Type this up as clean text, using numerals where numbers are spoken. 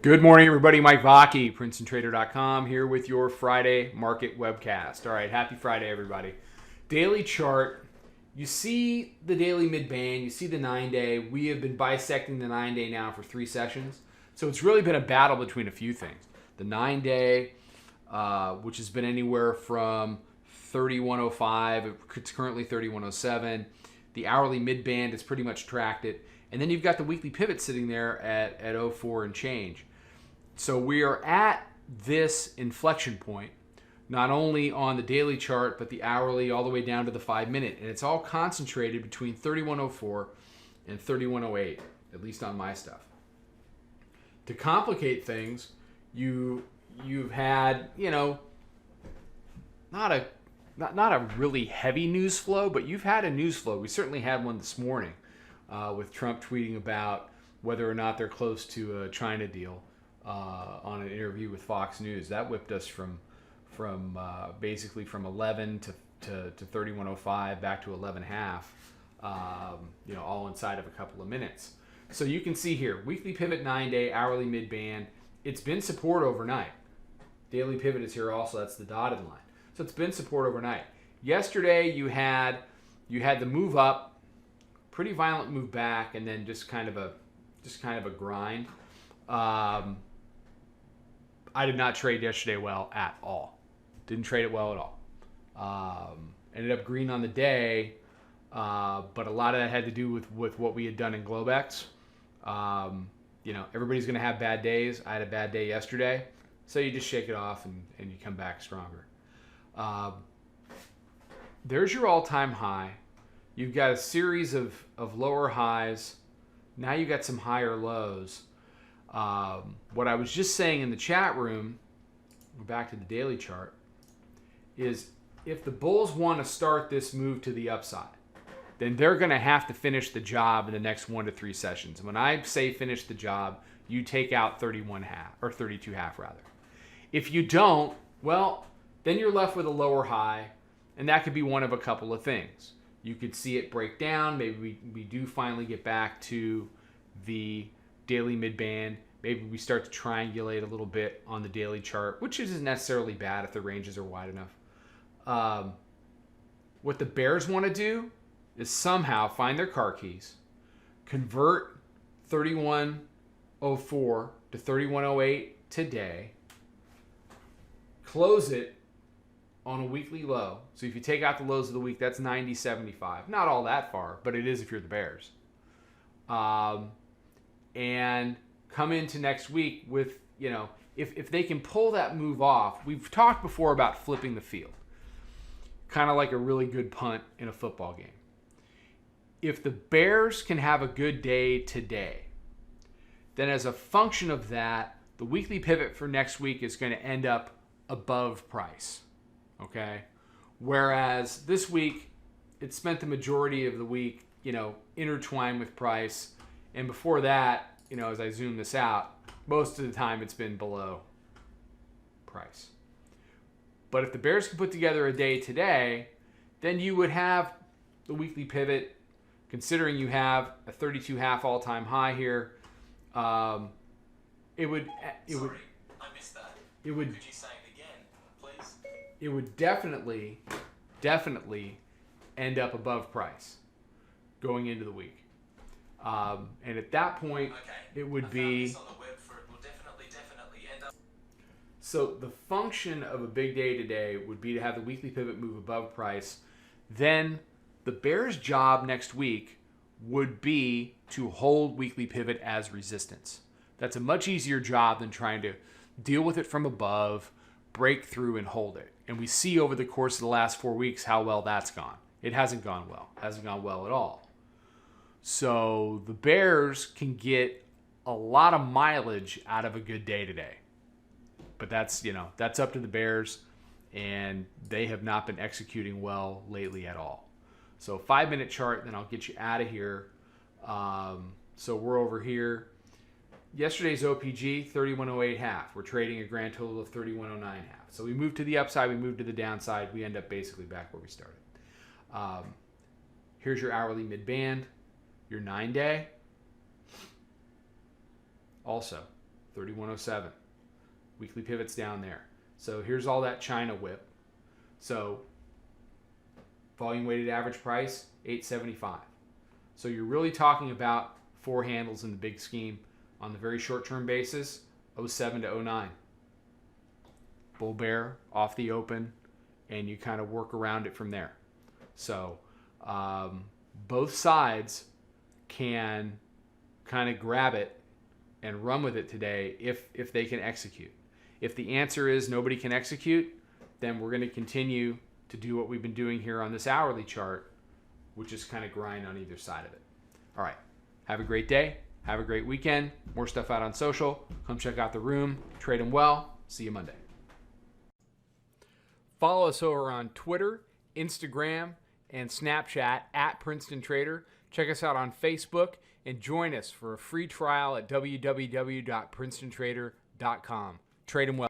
Good morning, everybody. Mike Vacchi, Princetontrader.com, here with your Friday market webcast. All right, happy Friday, everybody. Daily chart. You see the daily mid-band. You see the 9-day. We have been bisecting the 9-day now for 3 sessions. So it's really been a battle between a few things. The 9-day, which has been anywhere from 3105. It's currently 3107. The hourly mid-band has pretty much tracked it. And then you've got the weekly pivot sitting there at 04 and change. So we are at this inflection point, not only on the daily chart, but the hourly all the way down to the 5-minute. And it's all concentrated between 3104 and 3108, at least on my stuff. To complicate things, you've had, not a really heavy news flow, but you've had a news flow. We certainly had one this morning with Trump tweeting about whether or not they're close to a China deal. On an interview with Fox News. That whipped us from basically from 11 to 3105 back to 11.5, all inside of a couple of minutes. So you can see here, weekly pivot 9-day, hourly mid-band. It's been support overnight. Daily pivot is here also. That's the dotted line. So it's been support overnight. Yesterday you had the move up, pretty violent move back, and then just kind of a grind. I did not trade yesterday well at all. Didn't trade it well at all. Ended up green on the day, but a lot of that had to do with what we had done in Globex. Everybody's going to have bad days. I had a bad day yesterday, so you just shake it off and you come back stronger. There's your all-time high. You've got a series of lower highs. Now you've got some higher lows. What I was just saying in the chat room, we're back to the daily chart, is if the bulls want to start this move to the upside, then they're going to have to finish the job in the next 1 to 3 sessions. And when I say finish the job, you take out 31 half or 32 half rather. If you don't, well, then you're left with a lower high, and that could be one of a couple of things. You could see it break down. Maybe we do finally get back to the daily mid-band. Maybe we start to triangulate a little bit on the daily chart, which isn't necessarily bad if the ranges are wide enough. What the bears want to do is somehow find their car keys, convert 3104 to 3108 today, close it on a weekly low. So if you take out the lows of the week, that's 90.75. Not all that far, but it is if you're the bears. And come into next week with, if they can pull that move off. We've talked before about flipping the field, kind of like a really good punt in a football game. If the Bears can have a good day today, then as a function of that, the weekly pivot for next week is going to end up above price, okay? Whereas this week, it spent the majority of the week, intertwined with price. And before that, as I zoom this out, most of the time it's been below price. But if the Bears can put together a day today, then you would have the weekly pivot, considering you have a 32 half all-time high here. Sorry, I missed that. Could you say it again, please? It would definitely end up above price going into the week. And at that point, it would be. This on the web for it will definitely end up. So the function of a big day today would be to have the weekly pivot move above price. Then the Bears' job next week would be to hold weekly pivot as resistance. That's a much easier job than trying to deal with it from above, break through, and hold it. And we see over the course of the last 4 weeks how well that's gone. It hasn't gone well. It hasn't gone well at all. So the Bears can get a lot of mileage out of a good day today. But that's up to the Bears, and they have not been executing well lately at all. So 5-minute chart, then I'll get you out of here. So we're over here. Yesterday's OPG, 3108 half. We're trading a grand total of 3109 half. So we moved to the upside, we moved to the downside. We end up basically back where we started. Here's your hourly mid-band. Your 9-day, also 3107. Weekly pivots down there. So here's all that China whip. So volume weighted average price, 875. So you're really talking about 4 handles in the big scheme. On the very short-term basis, 07 to 09. Bull bear off the open, and you kind of work around it from there. So both sides can kind of grab it and run with it today if they can execute. If the answer is nobody can execute, then we're going to continue to do what we've been doing here on this hourly chart, which is kind of grind on either side of it. All right. Have a great day. Have a great weekend. More stuff out on social. Come check out the room. Trade them well. See you Monday. Follow us over on Twitter, Instagram, and Snapchat at Princetontrader. Check us out on Facebook and join us for a free trial at www.princetontrader.com. Trade them well.